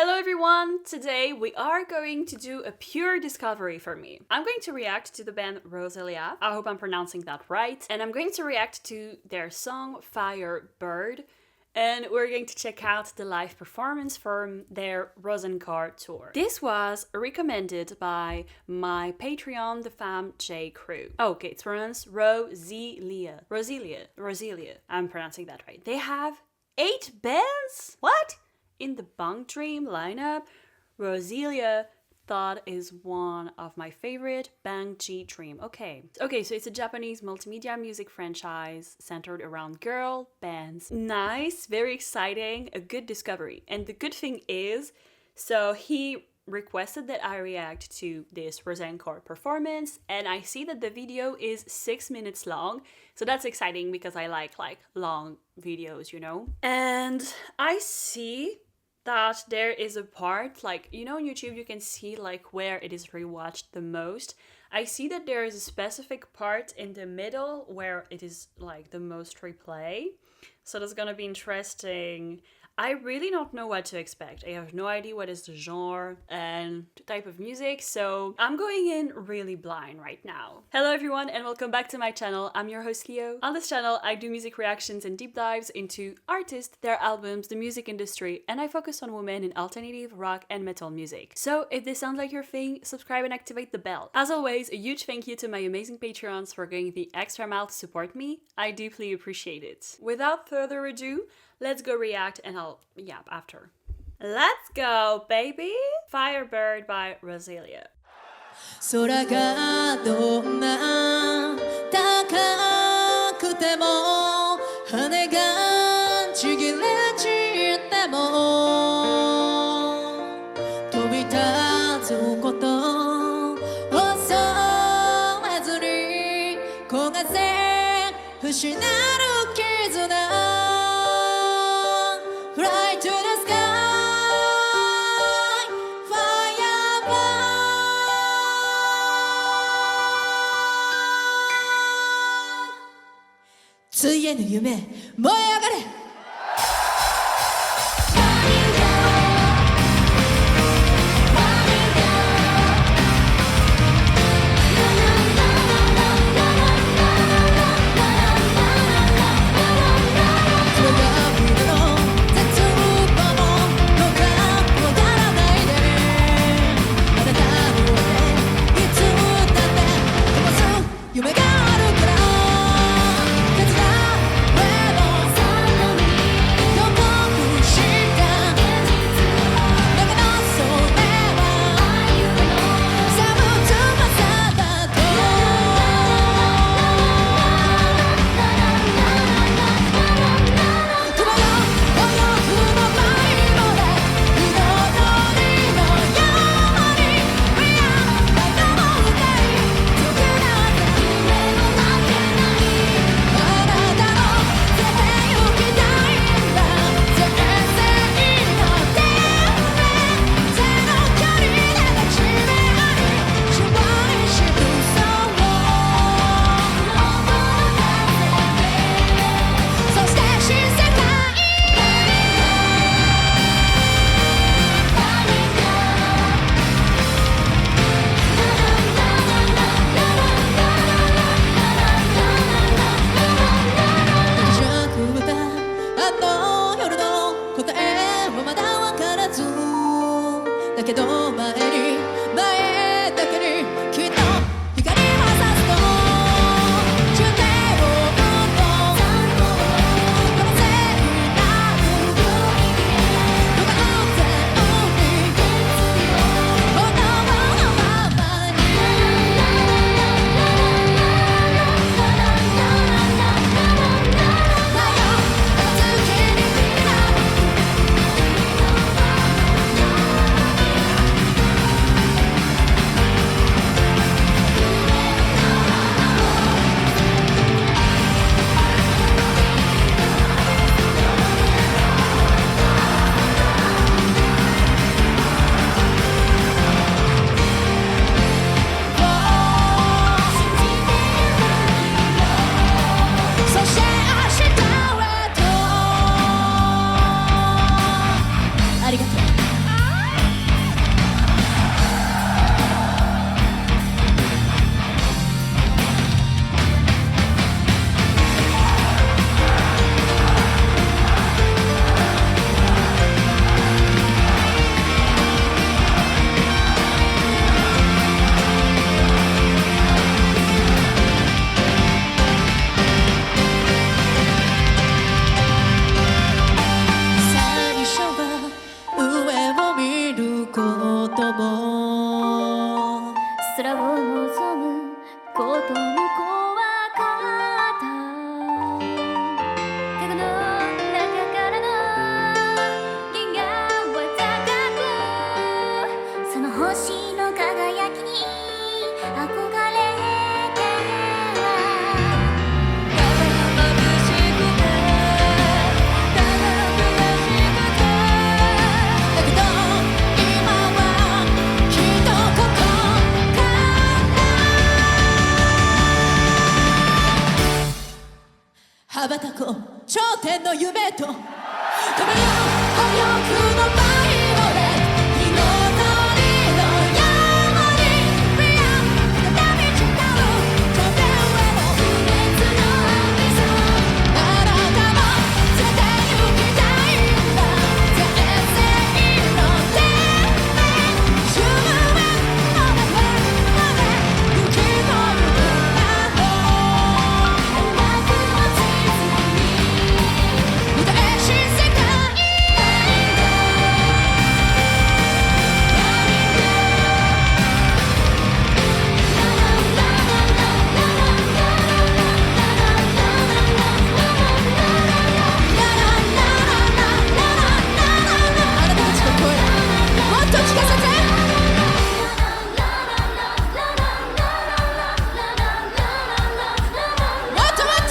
Hello everyone! Today we are going to do a pure discovery for me. I'm going to react to the band Roselia, I hope I'm pronouncing that right, and I'm going to react to their song Fire Bird, and we're going to check out the live performance from their Rosenchor tour. This was recommended by my Patreon, the Fam J Crew. Okay, it's pronounced Roselia. Roselia. I'm pronouncing that right. They have 8 bands? What? In the Bang Dream lineup, Roselia thought is one of my favorite Bang G Dream. Okay, so it's a Japanese multimedia music franchise centered around girl bands. Nice, very exciting, a good discovery. And the good thing is, so he requested that I react to this Rosenchor performance, and I see that the video is 6 minutes long, so that's exciting because I like long videos, you know? And I see that there is a part, on YouTube you can see where it is rewatched the most. I see that there is a specific part in the middle where it is the most replay. So that's gonna be interesting. I really don't know what to expect. I have no idea what is the genre and the type of music, so I'm going in really blind right now. Hello everyone and welcome back to my channel. I'm your host Leo. On this channel, I do music reactions and deep dives into artists, their albums, the music industry, and I focus on women in alternative, rock, and metal music. So if this sounds like your thing, subscribe and activate the bell. As always, a huge thank you to my amazing Patreons for going the extra mile to support me. I deeply appreciate it. Without further ado, let's go react and I'll yap after. Let's go, baby! Firebird by Roselia. 空がどんな高くても羽がちぎれ散っても飛び立つこと恐れずに焦がせ失う絆ついえぬ夢燃え上がれだけど前だけにきっと光は差すと中継をこのせいなく不可能全にこのままに太陽が月に見られ夢と飛べよう孤独のバイオレット彩りの山に Beyond 片道たる飛べ上の不滅の海さあなたも連れて行きたいんだ全盛の天命主夢の中まで行き越えるなど音楽を地図に見たい新世界あなたたちの声もっと聞かせてもっともっと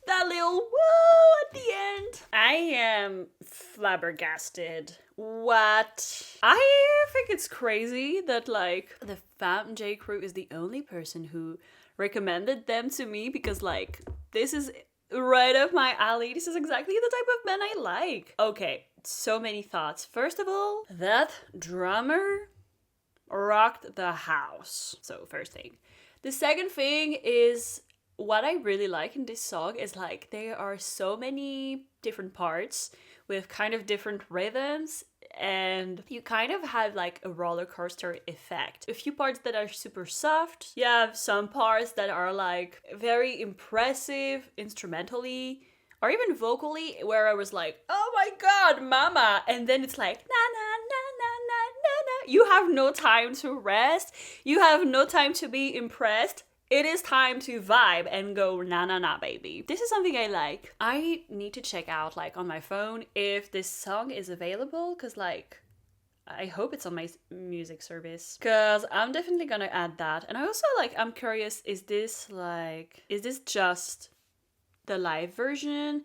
That little woo at the end. I am flabbergasted. What? I think it's crazy that like the Fountain J crew is the only person who recommended them to me because like this is right up my alley. This is exactly the type of band I like. Okay, so many thoughts. First of all, that drummer rocked the house. So first thing. The second thing is what I really like in this song is like there are so many different parts with kind of different rhythms and you kind of have like a roller coaster effect. A few parts that are super soft. You have some parts that are like very impressive instrumentally or even vocally where I was like, oh my god, mama. And then it's like, na na na na na na na. You have no time to rest. You have no time to be impressed. It is time to vibe and go na na na baby. This is something I like. I need to check out like on my phone if this song is available because like I hope it's on my music service because I'm definitely gonna add that. And I also like I'm curious, is this just the live version?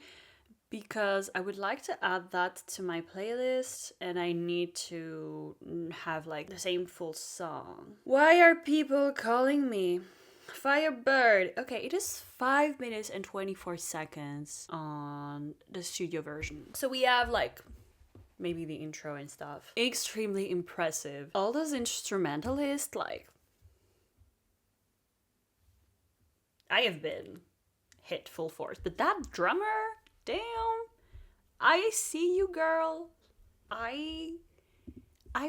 Because I would like to add that to my playlist and I need to have like the same full song. Why are people calling me? Firebird. Okay, it is 5 minutes and 24 seconds on the studio version. So we have like maybe the intro and stuff. Extremely impressive. All those instrumentalists, like I have been hit full force. But that drummer, damn. I see you, girl. I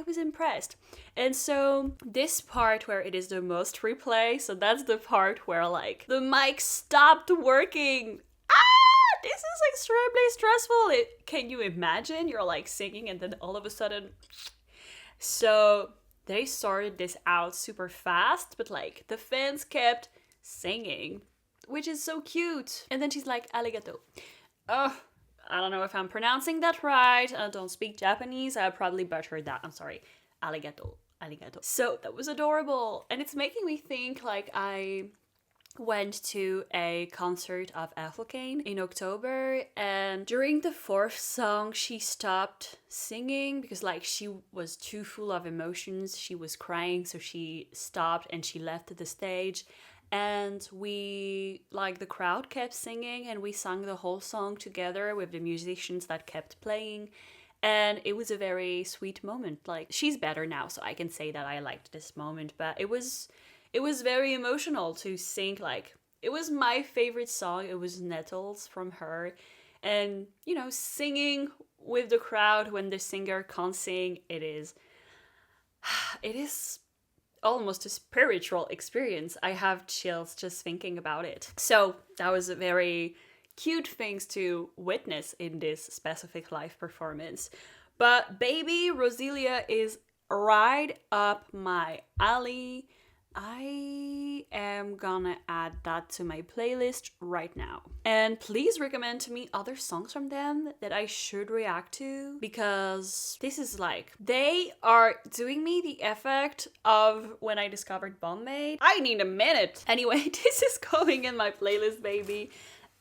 was impressed. And so this part where it is the most replay, so that's the part where like the mic stopped working. This is extremely stressful. Can you imagine? You're like singing and then all of a sudden. So they started this out super fast, but like the fans kept singing, which is so cute. And then she's like, arigato. Oh, I don't know if I'm pronouncing that right. I don't speak Japanese. I probably butchered that. I'm sorry. Arigato. Arigato. So that was adorable. And it's making me think like I went to a concert of Kane in October and during the fourth song she stopped singing because like she was too full of emotions. She was crying, so she stopped and she left the stage. And we, like the crowd kept singing and we sang the whole song together with the musicians that kept playing. And it was a very sweet moment. Like, she's better now, so I can say that I liked this moment. But it was very emotional to sing, like, it was my favorite song. It was Nettles from her. And, you know, singing with the crowd when the singer can't sing, it is almost a spiritual experience. I have chills just thinking about it. So that was a very cute things to witness in this specific live performance. But baby, Roselia is right up my alley. I am gonna add that to my playlist right now. And please recommend to me other songs from them that I should react to, because this is like, they are doing me the effect of when I discovered Bombay. I need a minute. Anyway, this is going in my playlist, baby.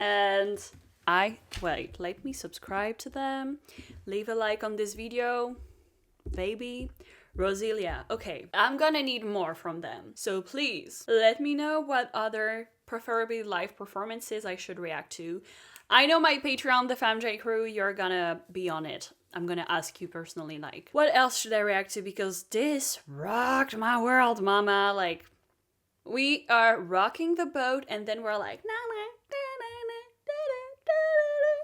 And let me subscribe to them. Leave a like on this video, baby. Roselia. Okay, I'm gonna need more from them. So please let me know what other, preferably live performances, I should react to. I know my Patreon, the FamJ crew, you're gonna be on it. I'm gonna ask you personally, like, what else should I react to? Because this rocked my world, mama. Like, we are rocking the boat and then we're like,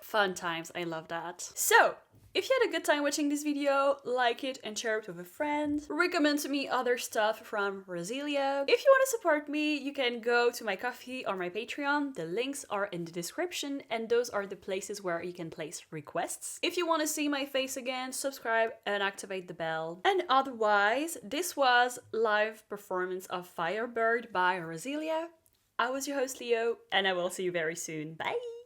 fun times. I love that. So, if you had a good time watching this video, like it and share it with a friend. Recommend to me other stuff from Roselia. If you want to support me, you can go to my Ko-fi or my Patreon. The links are in the description, and those are the places where you can place requests. If you want to see my face again, subscribe and activate the bell. And otherwise, this was live performance of Firebird by Roselia. I was your host, Leo, and I will see you very soon. Bye!